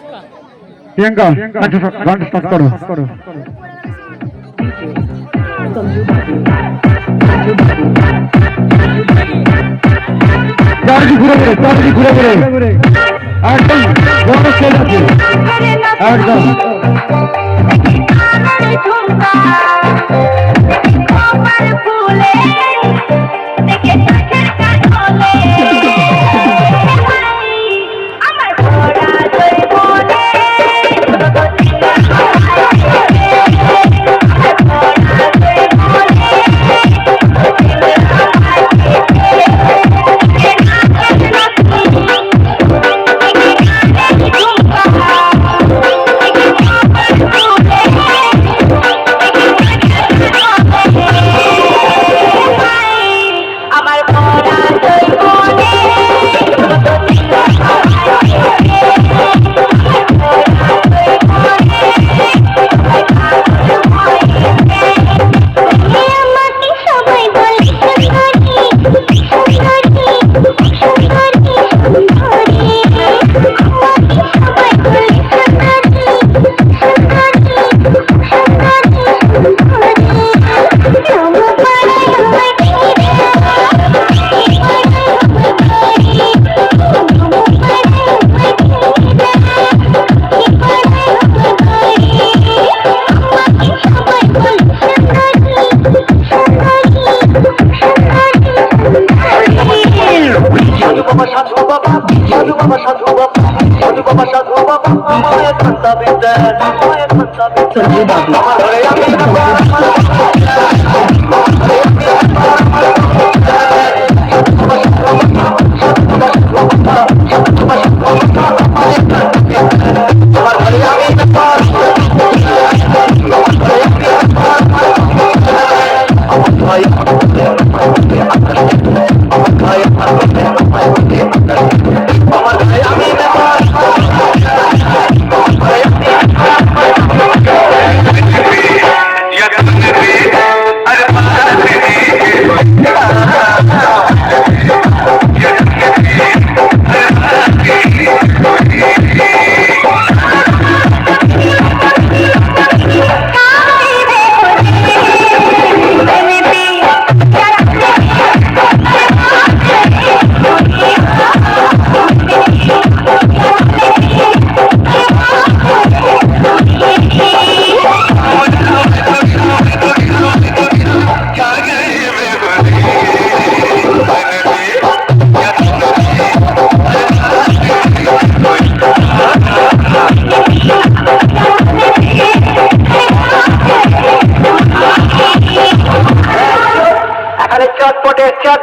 प्रियंका गाना स्टार्ट करो चार्जी घुरे एकदम बहुत स्टेज আছে एकदम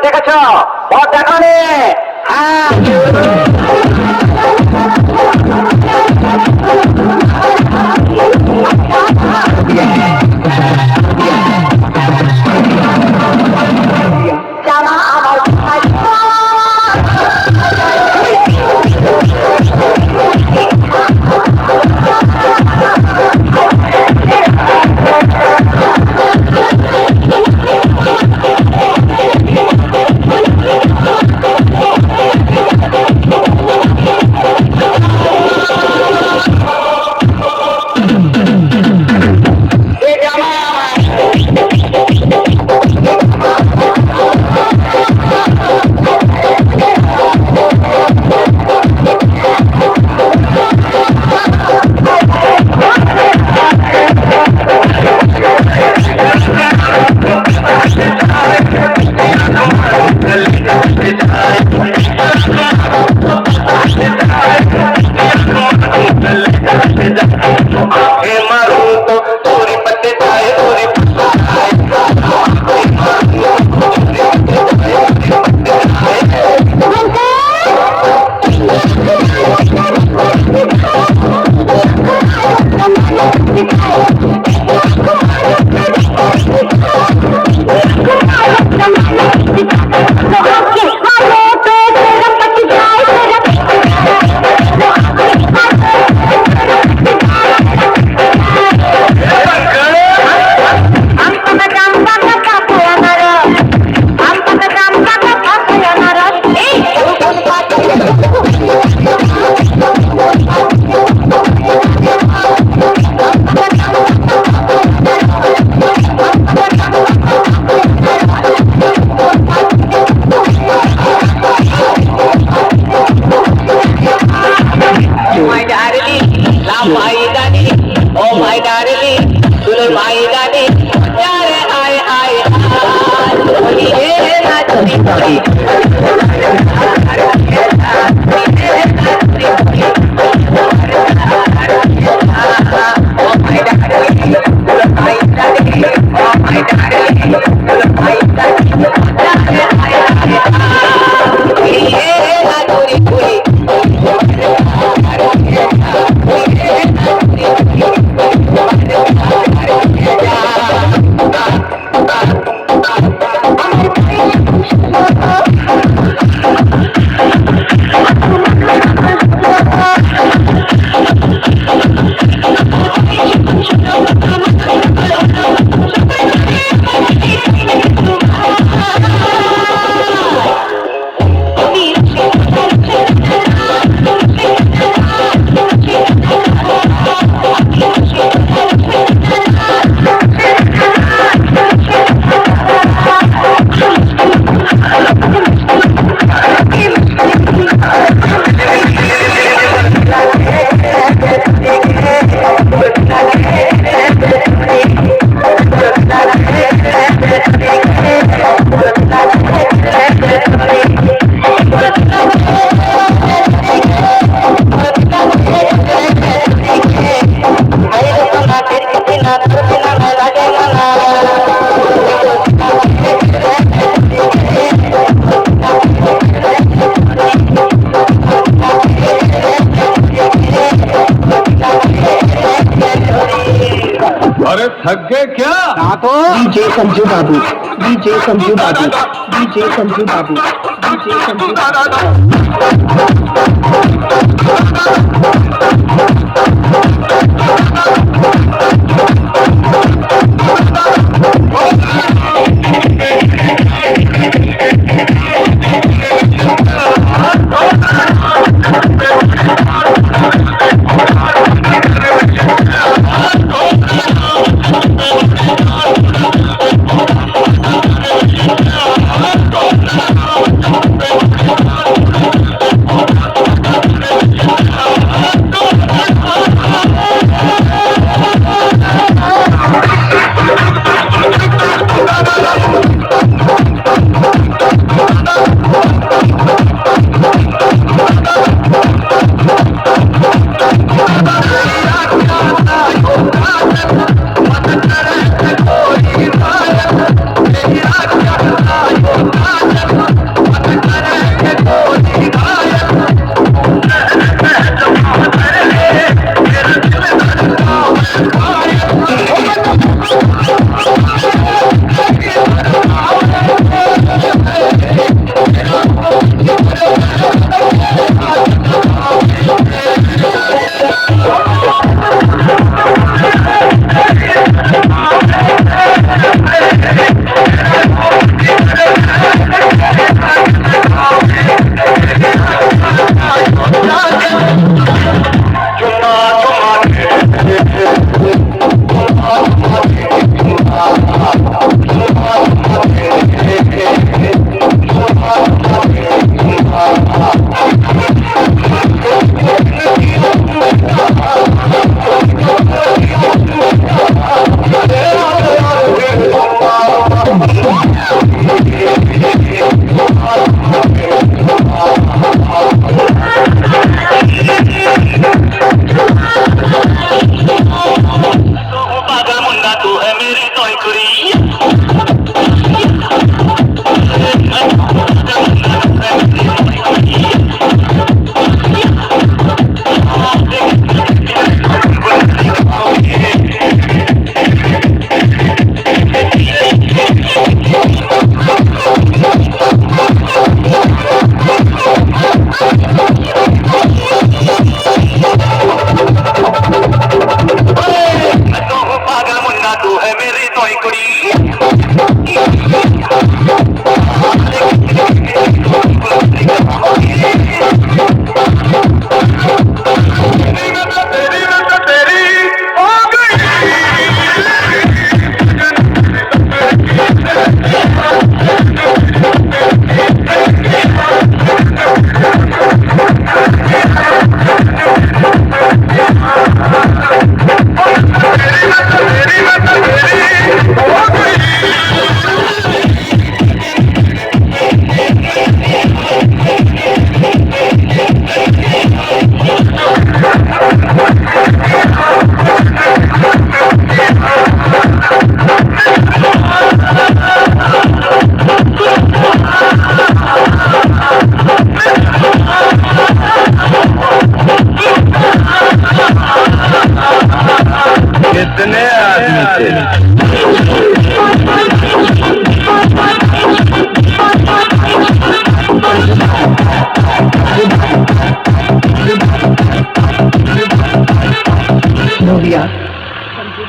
দেখেছ দেখানে হ্যাঁ বাবু अरे थक गए क्या? ना तो डीजे संजू बाबू डीजे संजू बाबू डीजे संजू बाबू डीजे संजू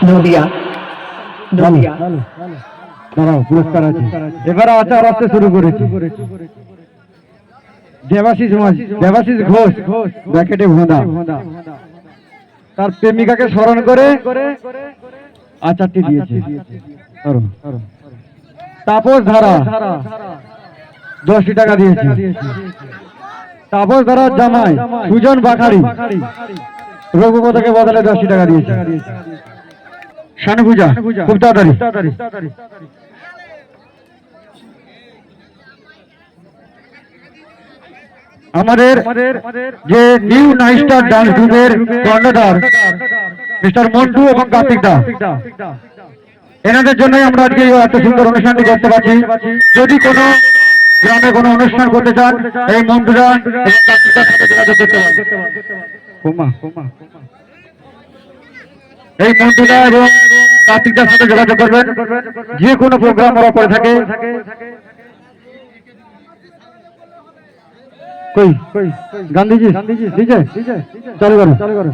ধুলিয়া ধুলিয়া দাঁড়াও, পুরস্কার আছে। এবারে আচার আসতে শুরু করেছি। দেবাশিস ঘোষ, ব্র্যাকেটে ভোঁদা, তার প্রেমিকাকে স্মরণ করে আচারটি দিয়েছে। তাপস ধারা 10 টাকা দিয়েছে। তাপস ধারার জামাই সুজন বাখারি রঘুপতকে বদলে 10 টাকা দিয়েছে। শানু পূজা, খুব তাড়াতাড়ি। আমাদের যে নিউ নাইস্টার ডান্স গ্রুপের কর্ণধার মিস্টার মন্টু এবং কার্তিক দা, এনাদের জন্যই আমরা আজকে এত সুন্দর অনুষ্ঠানটি করতে পারছি। যদি কোনো গ্রামে কোনো অনুষ্ঠান করতে চান, এই মন্টুদা এবং কার্তিক দার সাথে যোগাযোগ করতে পারেন। এই মন্টুদা এবং কার্তিক দার সাথে যোগাযোগ করবেন, যে কোনো প্রোগ্রাম ওরা করে থাকে। কই গান্ধীজি ডিজে চালু করো।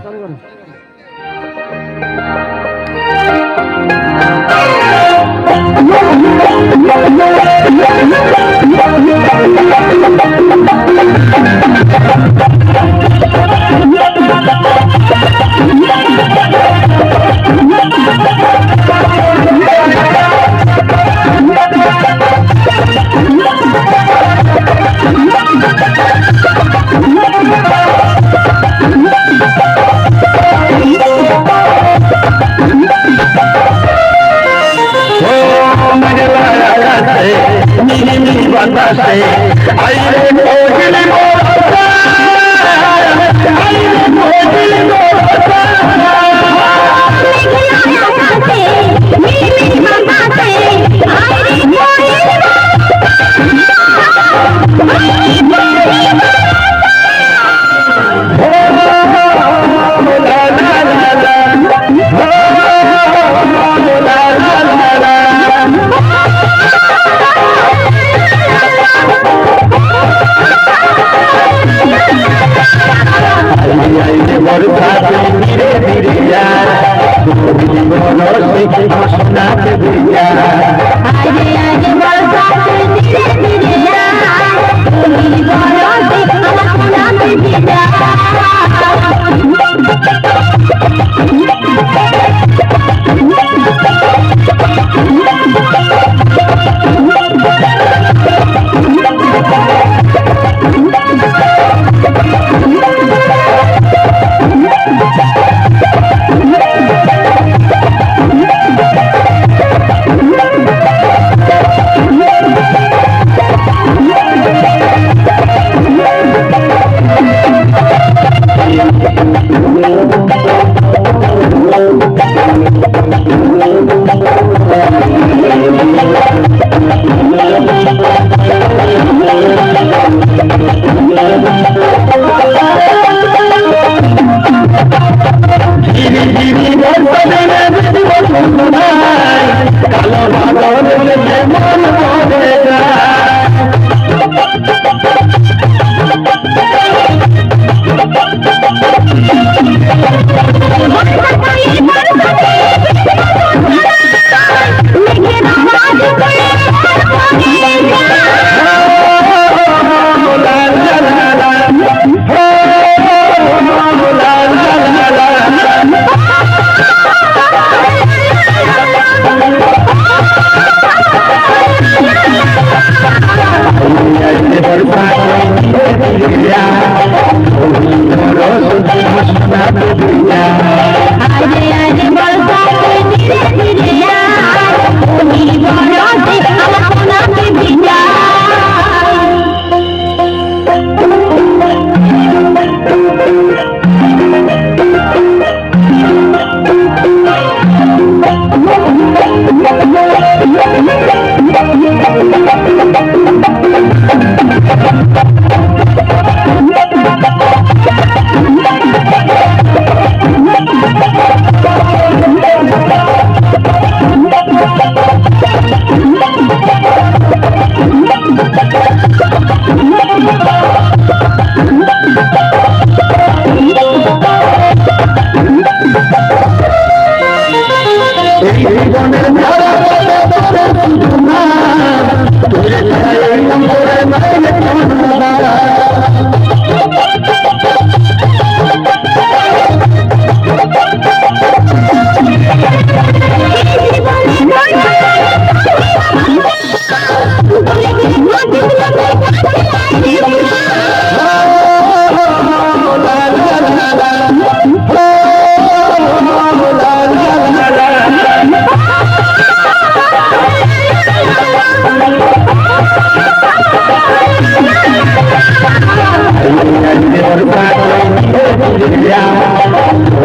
आजे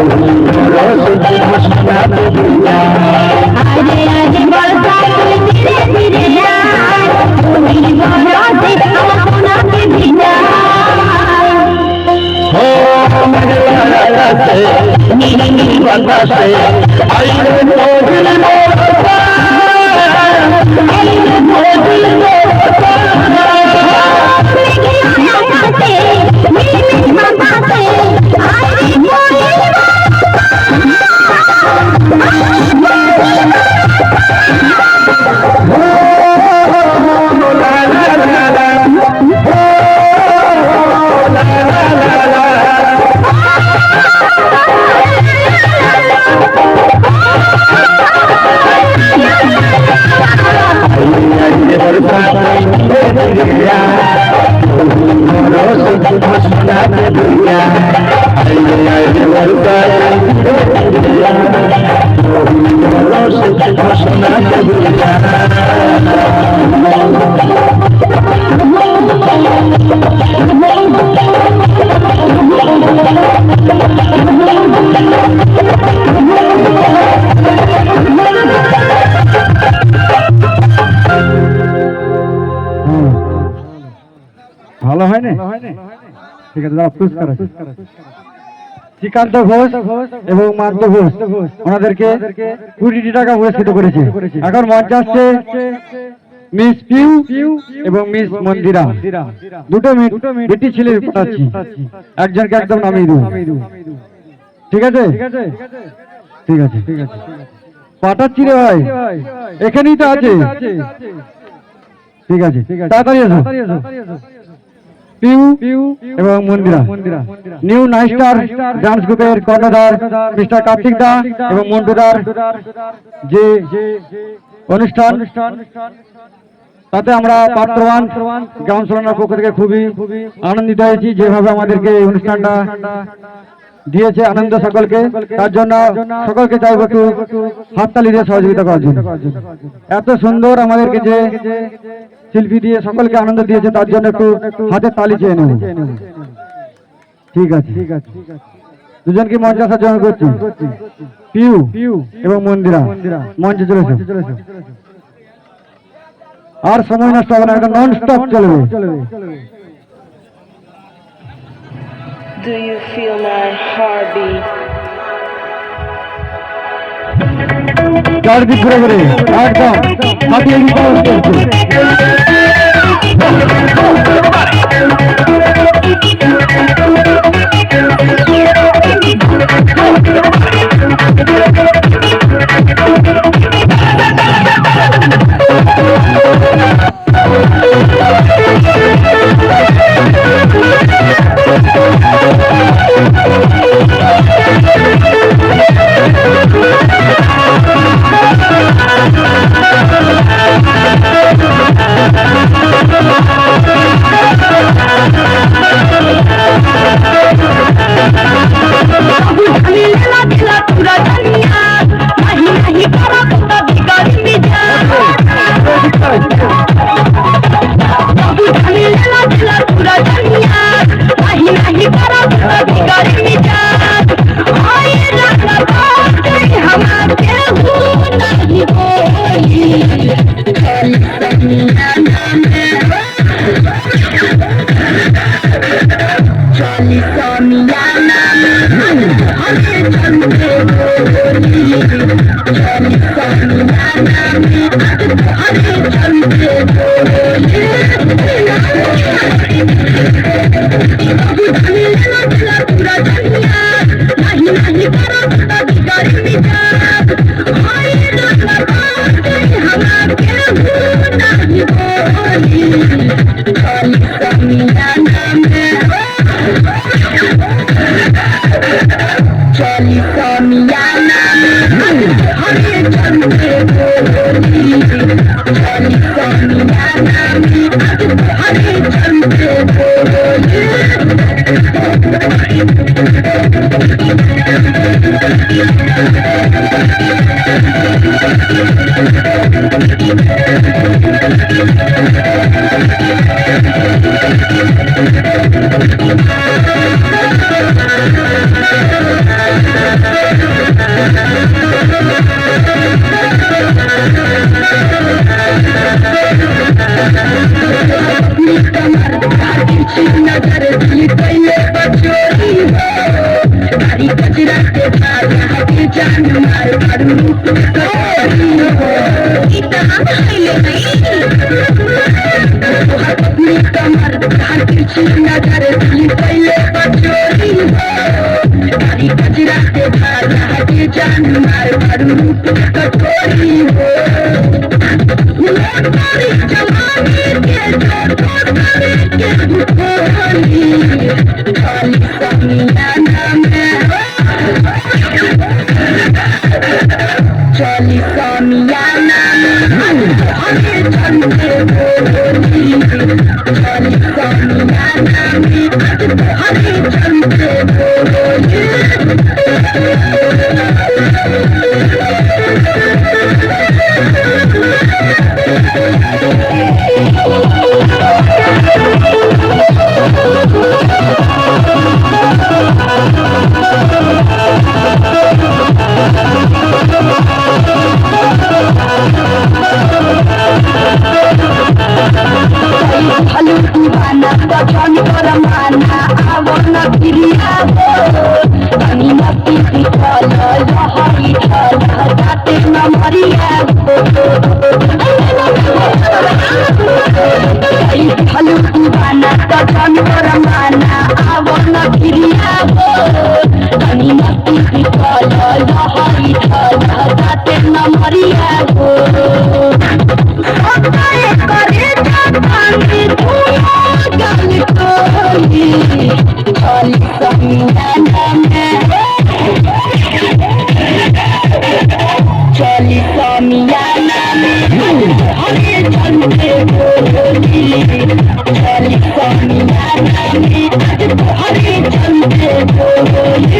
आजे बरसा धीरे धीरे आए तुम्ही बरसे अपना के भिजा हो मेरे से नीली बतासे आई रे दिल मोरा आई रे दिल मोरा ভালো হয় না ঠিক আছে দাও পুরস্কার আছে শ্রীকান্ত ঘোষ এবং মান্ত ঘোষ ওনাদেরকে 20 টাকা পুরস্কৃত করেছে এখন মঞ্চে আসছে মিস পিউ এবং মিস মন্দিরা দুটো বেটি ছেলে পাচ্ছি একজনকে একদম নামিয়ে দেবো ঠিক আছে ঠিক আছে পাঠাচ্ছি রে ভাই এখানেই তো আছে ঠিক আছে তাড়াতাড়ি এসো পিউ এবং মন্দিরা নিউ নাইস্টার ডান্স গ্রুপের কর্ণধার মিস্টার কার্তিক দা এবং মন্টুদার যে অনুষ্ঠান তাতে আমরা পাত্রবান গ্রাম সরণার পক্ষ থেকে খুবই আনন্দিত হয়েছি যেভাবে আমাদেরকে এই অনুষ্ঠানটা দিয়েছে আনন্দ সকলকে তার জন্য সকলকে চাইব একটু হাততালি দিয়ে সহযোগিতা করার জন্য এত সুন্দর আমাদেরকে যে শিল্পী দিয়ে সকলকে আনন্দ দিয়েছে তার জন্য একটু হাতে তালি চেয়ে নেব ঠিক আছে দুজনকে মঞ্চে আসার জন্য করছি পিউ এবং মন্দিরা মঞ্চে চলেছে আর সময় নষ্ট হবে না এটা নন স্টপ চলবে Do you feel my heartbeat? চারদিক ঘুরে ঘুরে একদম হাতিয়ে দিতে गजराते बाजा के जान मार मारू कटोरी हो इतना हिले नहीं कमर धार पीछे नजर दिल पहले बचोरी हो गजराते बाजा के जान मार मारू कटोरी हो मेरी जवानी के छोड़ के भूखोली खाली समियाना में चली समियाना में हमें चलते बोली चली समियाना में हमें चलते बोली Halo dibana bacaan permana awan kiriya kami mati dikala lahari kala jate na mariya halo dibana bacaan permana awan kiriya kami mati dikala lahari kala jate na mariya करे जाने दूना गल कोली चली समियाना में चली समियाना में हमें चलते बोली चली समियाना में हमें चलते बोली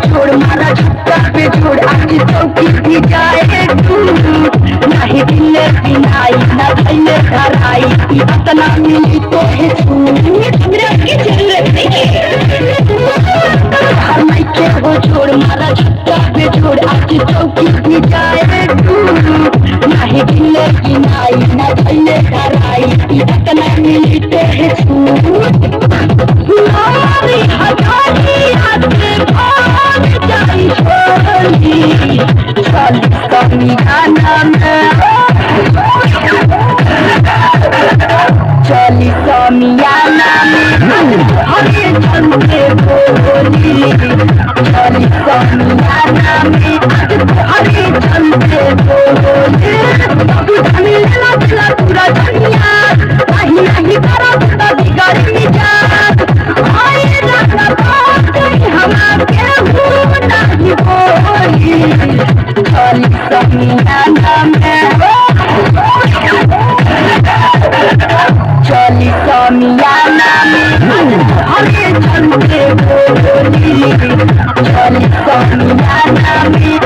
छोड़ मारा छक्का पे छोड़ आज चौकी भी जाए तू नहीं दिले बिनाई ना खैले धराई इतना मिली तो है तू हमरा के जरूरत नहीं हर माइके वो छोड़ मारा छक्का पे छोड़ आज चौकी भी जाए तू नहीं दिले बिनाई ना खैले धराई इतना मिली तो है तू हमारी हजारी आते भाग जाई छोड़ी चली समियाना में चली समियाना में हमें चलते बोली चली समियाना में हमें चलते बोली तू धनिया चला पूरा दुनिया नहीं नहीं करा तो बिगाड़ी जात आए रखना बात हमारे नहीं बोली चली समियाना में चली समियाना में हमें चलते बोली चली समियाना में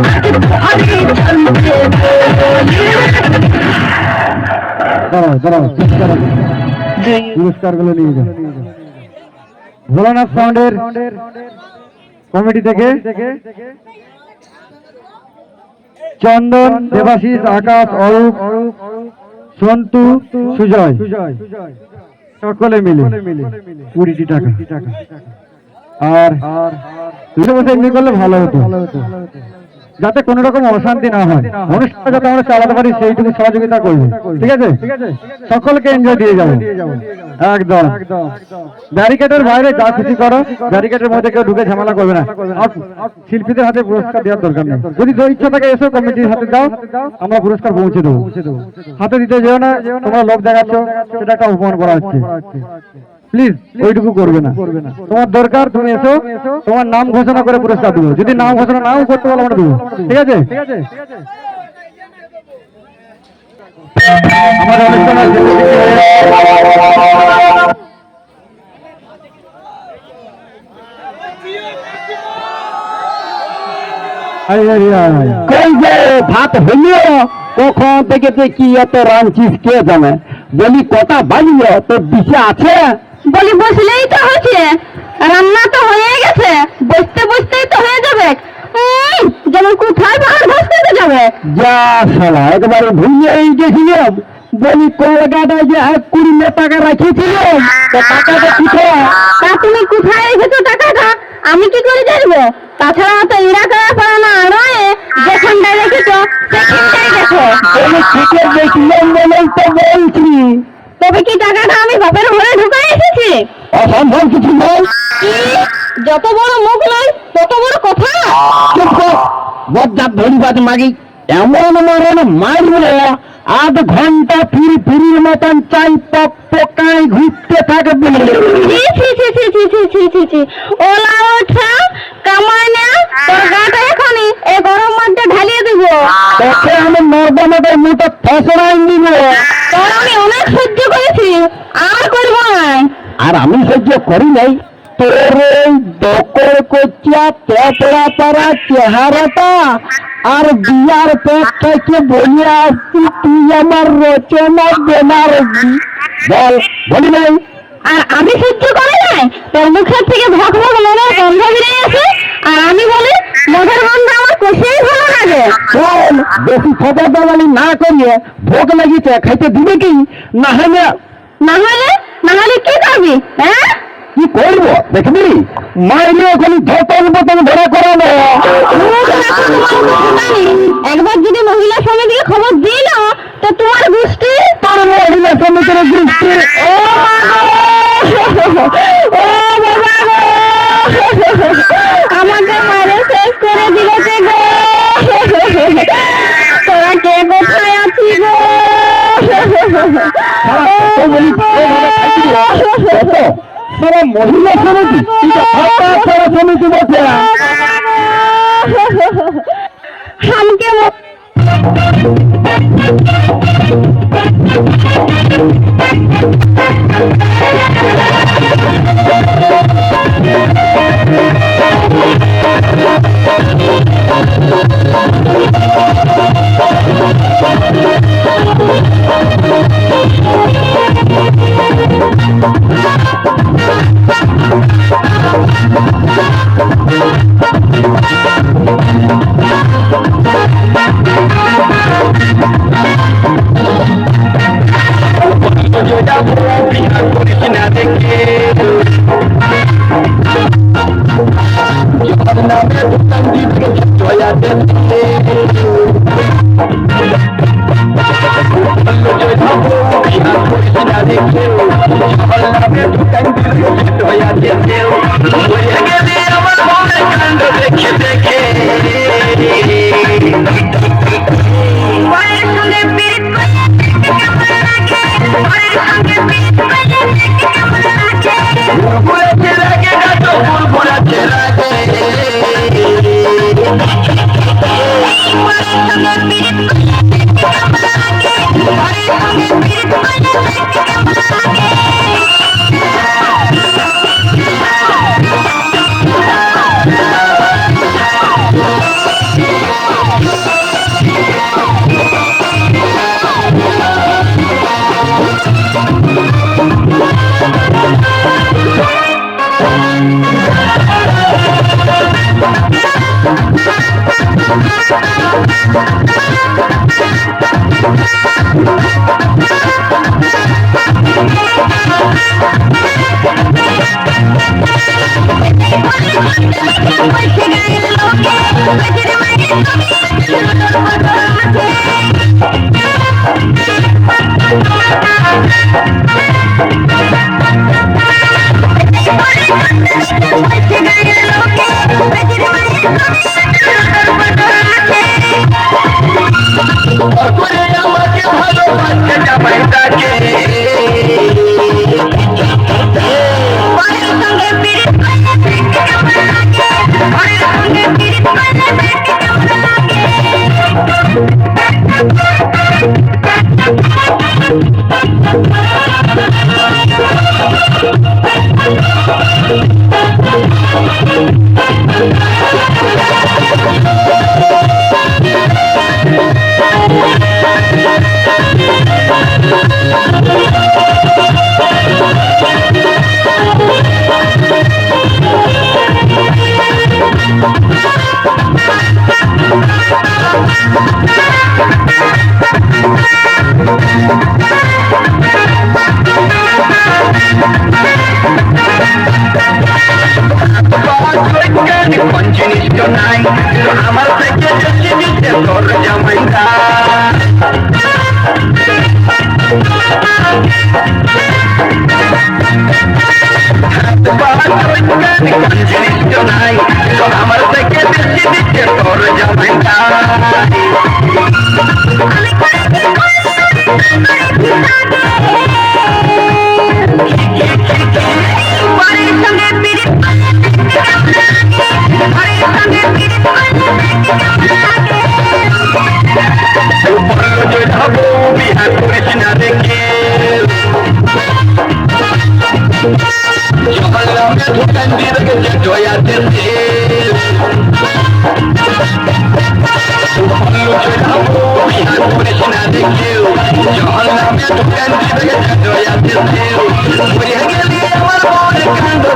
हमें चलते बोली পুরস্কারগুলো নিয়ে যাও ভোলানাথ সাউন্ডের কমিটি থেকে চন্দন, দেবাশিস, আকাশ, অরূপ, সন্তু, সুজয় সকলে মিলে 20টি টাকা। আর বসে এমনি করলে ভালো হতো, যাতে কোনো রকম অশান্তি না হয়, অনুষ্ঠানটা যাতে আমরা চালাতে পারি সেইটুকু সহযোগিতা করবে। ঠিক আছে, সকলকে এনজয় দিয়ে যাবে একদম। ব্যারিকেডের বাইরে যা খুশি করো, ব্যারিকেডের মধ্যে কেউ ঢুকে ঝামেলা করবে না। শিল্পীদের হাতে পুরস্কার দেওয়ার দরকার নেই, যদি ইচ্ছা থাকে এসো কমিটির হাতে দাও, আমরা পুরস্কার পৌঁছে দেবো। হাতে দিতে যেও না, তোমরা লোক দেখাচ্ছ, সেটা একটা অপমান করা হচ্ছে। প্লিজ ওইটুকু করবে না, তোমার দরকার তুমি এসো, তোমার নাম ঘোষণা করে পুরস্কার দেবো। যদি নাম ঘোষণা নাও করতে পারো আমরা দেবো। ঠিক আছে, আমার অনুষ্ঠান কই যে ভাত হইল কখন থেকে তুই কি এত রাঁধছিস কে জানে? বলি কটা বাজল তোর দিশে আছে? বলি বসলেই তো হচ্ছে, রান্না তো হয়ে গেছে, বসতে বসতেই তো হয়ে যাবে। যেমন কোথায় বাহার বসতে যাবে? যা শালা একবারে ভুলিয়েই গেছিলাম। বলি কলকাতায় যে 20 টাকা রাখিয়েছিলাম, তো টাকাটা কোথায়? তা তুমি কোথায় রেখেছো টাকাটা আমি কি করে জানবো? তাছাড়া তো এরা করা পারে না, নয় যেখানটায় রেখেছো সেখানটায় দেখো। আমি ঠিকই দেখলাম বলেই তো বলছি। তবে কি টাকাটা আমি বাপের ঘরে ঢুকে এসেছি? অসম্ভব কিছু নয়। যত বড় মুখ নয় তত বড় কথা। চুপ কর, বজ্জাত ধরিবাজ মাগি। এমন মরণ মারবে 8 ঘন্টা ফিরির মতন চাই পক পকায় ঘুরতে থাকবে। ছি ছি ছি ছি ছি ছি ছি ছি ছি। ওলা ওঠা কামায় না, তোর গাটা এখনই এই গরম মধ্যে ঢালিয়ে দিব। তোকে আমি নর্দমাদের মতো ফসরাই নিব। তোর আমি অনেক সহ্য করেছি, আর করবো না। আর আমি সহ্য করি নাই তোর এই দকর কচিয়া পেপড়া পাড়া চেহারাটা আর বিয়ার পেটটাকে বলে আসছি তুই আমার রচনা বেনারসি। বল, বলি নাই? আর আমি সহ্য করি নাই তোর মুখের থেকে ভক ভক মনের গন্ধ বেরিয়ে আসে, আর আমি বলি মদের গন্ধ আমার কষেই ভালো লাগে। শোন, বেশি খবর দাবালি না করিয়ে ভোগ লাগিয়েছে খাইতে দিবে কি? না হলে না হলে কি করবি? হ্যাঁ, কি করবো দেখবি? মাইলে এখন ধতন বতন ধরা করানো। একবার যদি মহিলা সমিতিকে খবর দিল তো তোমার গোষ্ঠী তোর মহিলা সমিতির দৃষ্টি। ও বাবা গো, আমাকে মারে শেষ করে দিলেছে গো। তোরা কে কোথায় আছি গো? সারা মহিলা সমিতি সারা সমিতি বসে हमके Thank you.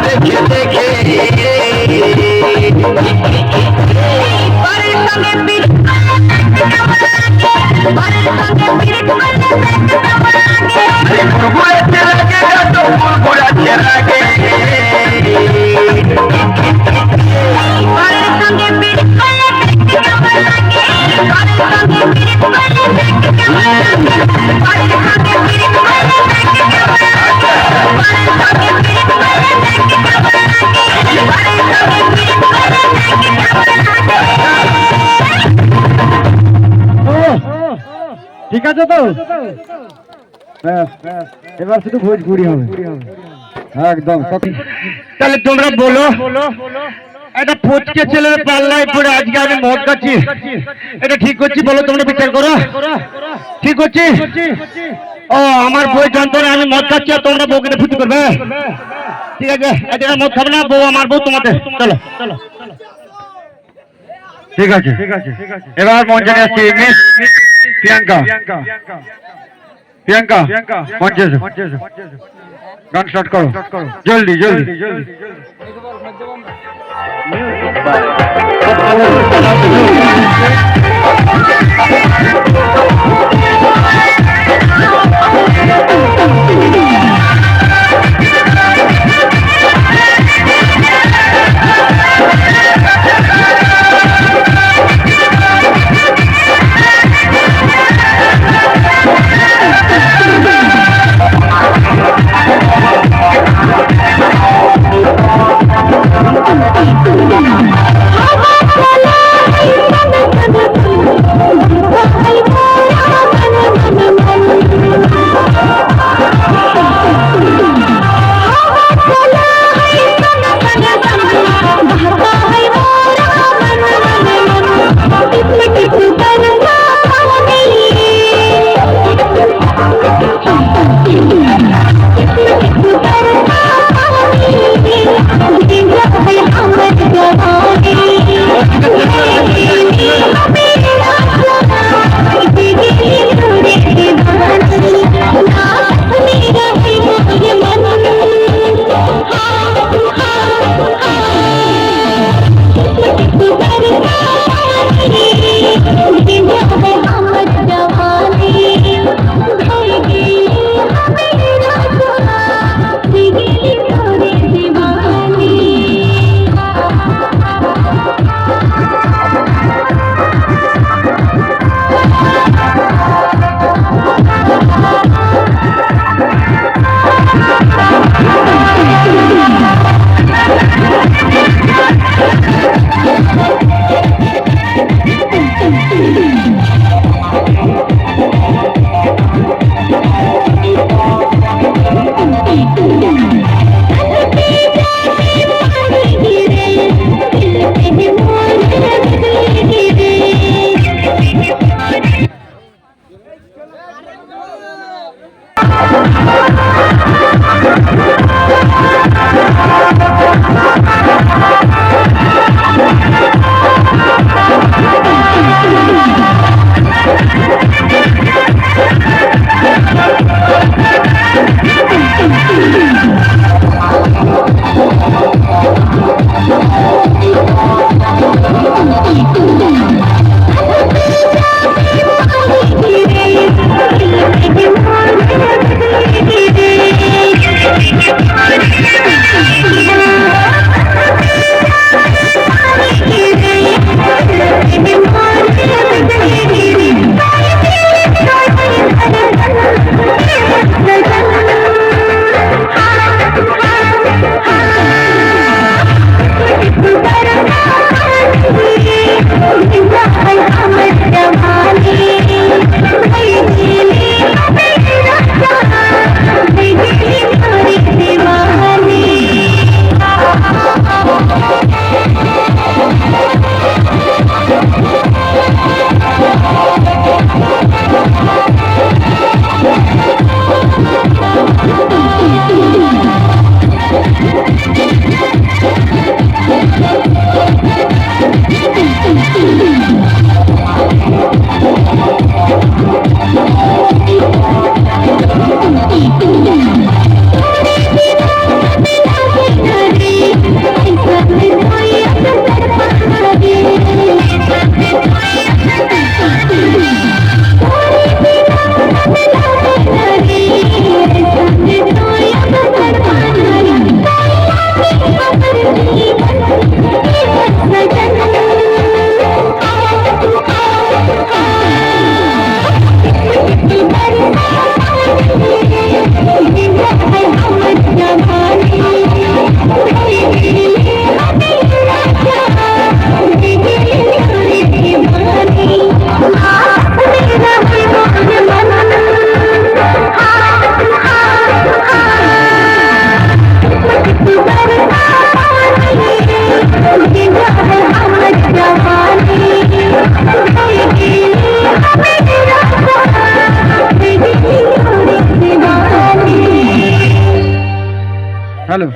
দেখে দেখে পরের সঙ্গে পিঠ পরের সঙ্গে পিঠ করলে দেখতে কেমন লাগে ঘুরঘুরাতে লাগে গাছ ঘুরঘুরাতে লাগে পরের সঙ্গে পিঠ করলে দেখতে কেমন লাগে পরের সঙ্গে পিঠ করলে দেখতে কেমন লাগে পরের সঙ্গে পিঠ করলে দেখতে কেমন লাগে পরের সঙ্গে পিঠ করলে দেখতে কেমন লাগে পরের সঙ্গে পিঠ করলে দেখতে কেমন লাগে ঠিক আছে তো ব্যাস এবার শুধু ভোজপুরি হবে একদম। তাহলে তোমরা বলো একটা ফচকে ছেলের পাল্লায় পড়ে আজকে আমি মদ খাচ্ছি, এটা ঠিক করছি বলো? তোমরা বিচার করো, ঠিক করছি? ও আমার বই যন্ত্রণা আমি মদ খাচ্ছি আর তোমরা বউকে ফুটি করবে, ঠিক আছে? এটা মদ খাবে না, বউ আমার বউ তোমাদের। চলো ঠিক আছে। এবার মঞ্চে নিয়ে আসছি মিস প্রিয়াঙ্কা। প্রিয়াঙ্কা মঞ্চে এসো, গান স্টার্ট করো জলদি জলদি। Hava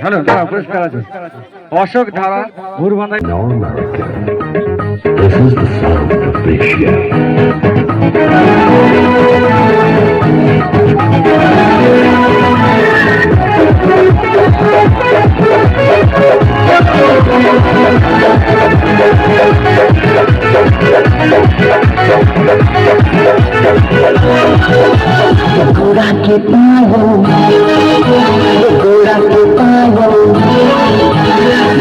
হ্যালো দাঁড়া পুরস্কার আছে অশোক ধারা ভুরবান্ধাই Now America, this is the sound of Big Chef. गोरा के पायो गोरा के पायो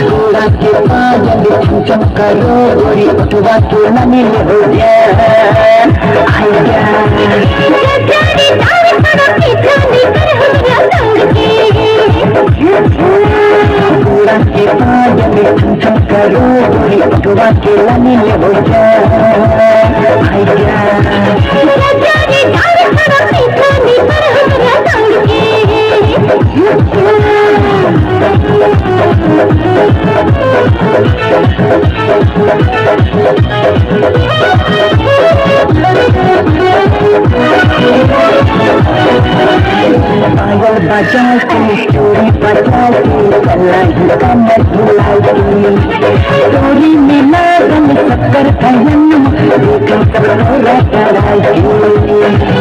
गोरा के पायो चम करो गोरी उठवा के नमी हो जाए आई गोरा के पायो चम करो गोरी उठवा के नमी हो जाए आई पायल बजाओ स्टोरी बजाओ कला ही कमर भुलाई स्टोरी में लागल शक्कर खयन देखो सब रोला चढ़ाई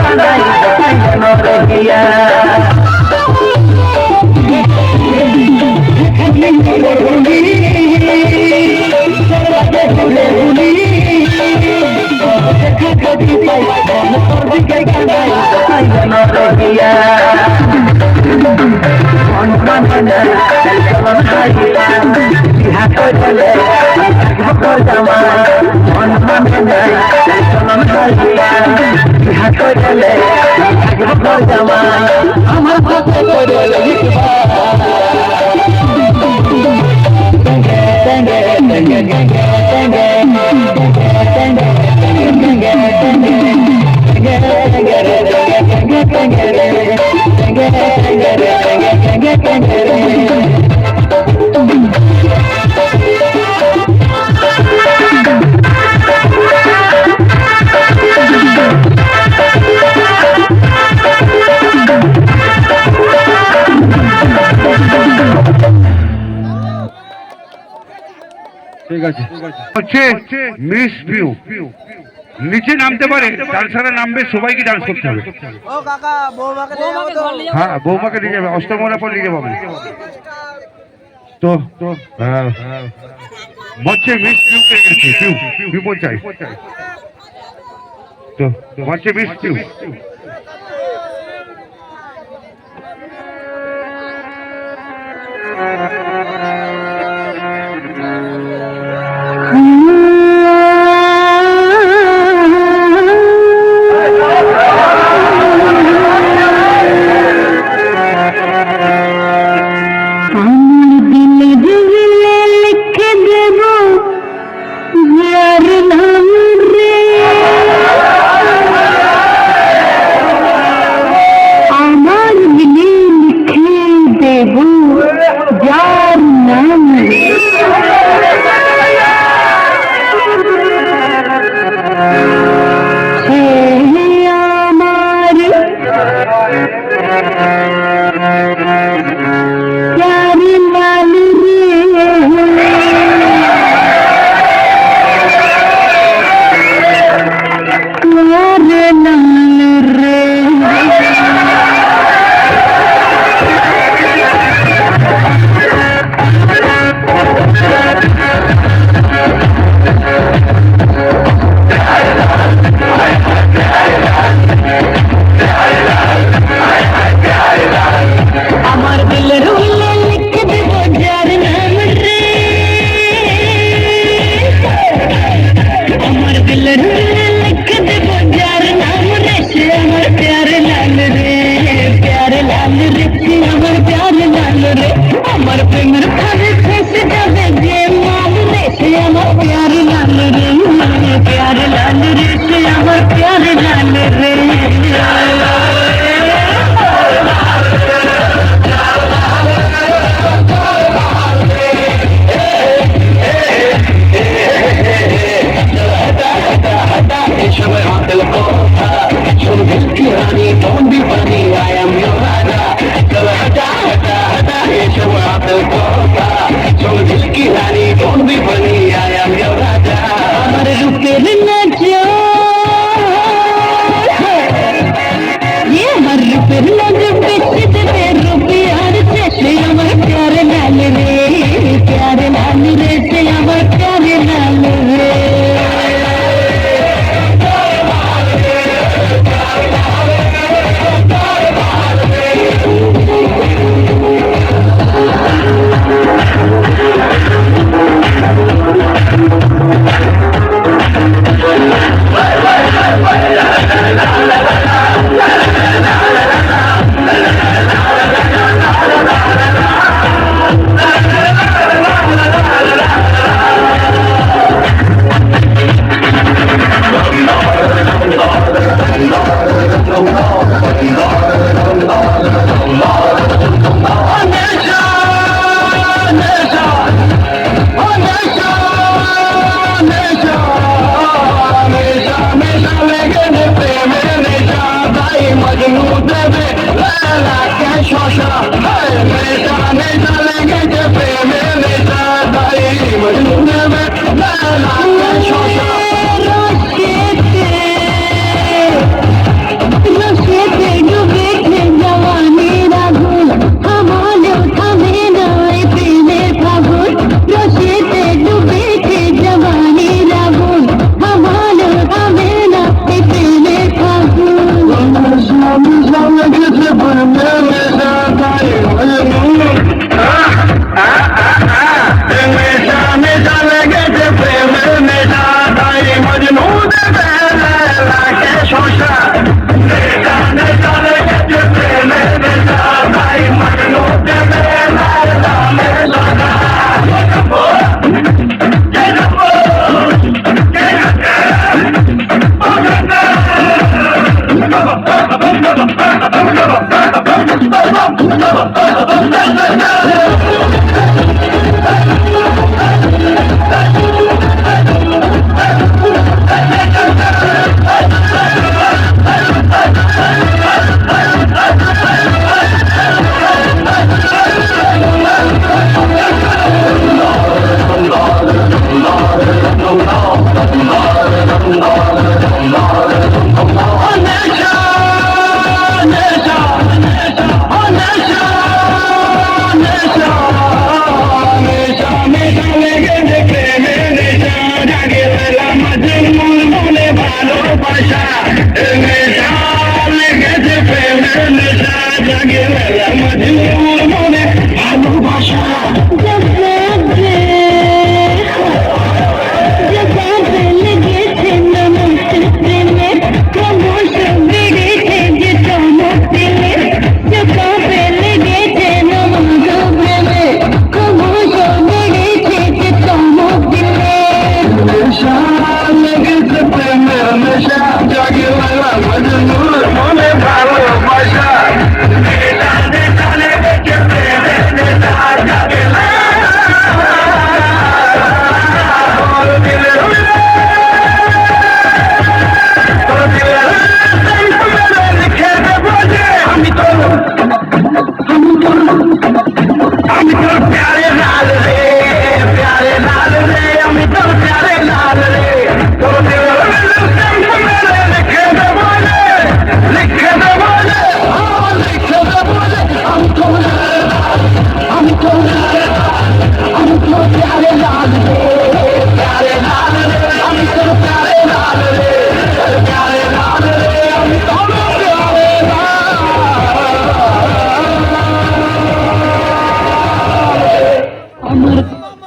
কানাই আইন রহিয়া আমার হাতে করে লিখবা ঠিক আছে হচ্ছে মিস ভিউ নিচে নামতে পারে ডান্সাররা নামবে সবাইকে ডান্স করতে হবে হ্যাঁ বৌমাকে নিয়ে যাবে অষ্টমরা পর নিয়ে যাবে তো হচ্ছে মিস ভিউ পেয়ে গেছে ভিউ পৌঁছায় তো হচ্ছে মিস ভিউ আমার রূপের না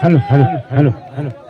হ্যালো হ্যালো হ্যালো হ্যালো